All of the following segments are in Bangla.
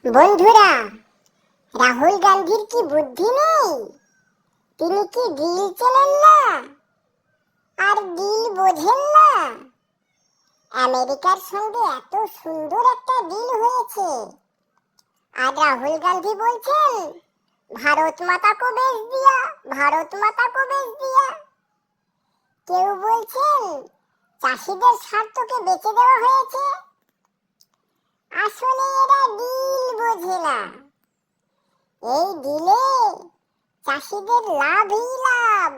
বন্ধুরা, রাহুল গান্ধীর কি বুদ্ধি নেই? তিনি কি ডিল চেনেন না আর ডিল বোঝেন না? আমেরিকার সঙ্গে এত সুন্দর একটা ডিল হয়েছে, আর রাহুল গান্ধী বলছেন ভারত মাতা কো বেচ দিয়া, ভারত মাতা কো বেচ দিয়া। কেউ বলছেন চাষিদের স্বার্থকে বেচে দেওয়া হয়েছে। আসলে এরা ডিল বোঝে না। এই ডিলে চাষিদের লাভই লাভ,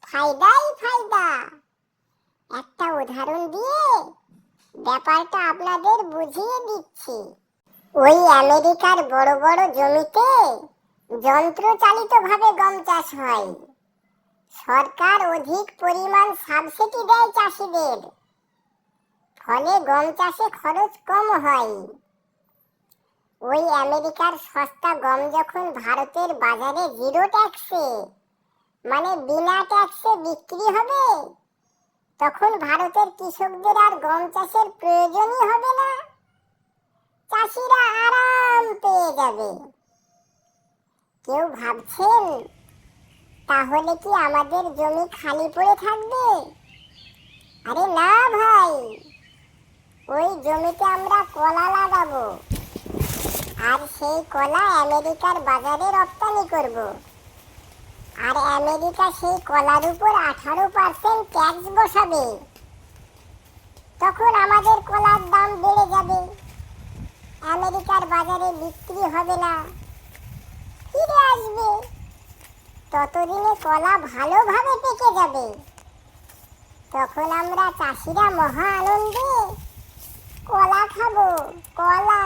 ফায়দাই ফায়দা। একটা উদাহরণ দিয়ে ব্যাপারটা আপনাদের বুঝিয়ে দিচ্ছি। ওই আমেরিকার বড় বড় জমিতে যন্ত্রচালিতভাবে গম চাষ হয়। সরকার অধিক পরিমাণ সাবসিডি দেয় চাষিদের, ফলে গম চাষে খরচ কম হয়। ওই আমেরিকার সস্তা গম যখন ভারতের বাজারে জিরো ট্যাক্সে, মানে বিনা ট্যাক্সে বিক্রি হবে, তখন ভারতের কৃষকদের আর গম চাষের প্রয়োজনই হবে না। চাষিরা আরাম পেয়ে যাবে। কেউ ভাবছেন তাহলে কি আমাদের জমি খালি পড়ে থাকবে? আরে না ভাই, ওই জমিতে আমরা কলা লাগাবো, আর সেই কলা আমেরিকার বাজারে রপ্তানি করব। আর আমেরিকা সেই কলার উপর 18% ট্যাক্স বসাবে। তখন আমাদের কলার দাম বেড়ে যাবে, আমেরিকার বাজারে বিক্রি হবে না, ফিরে আসবে। ততদিনে কলা ভালোভাবে পেকে যাবে। তখন আমরা চাষিরা মহা আনন্দে কলা খাবো, কলা।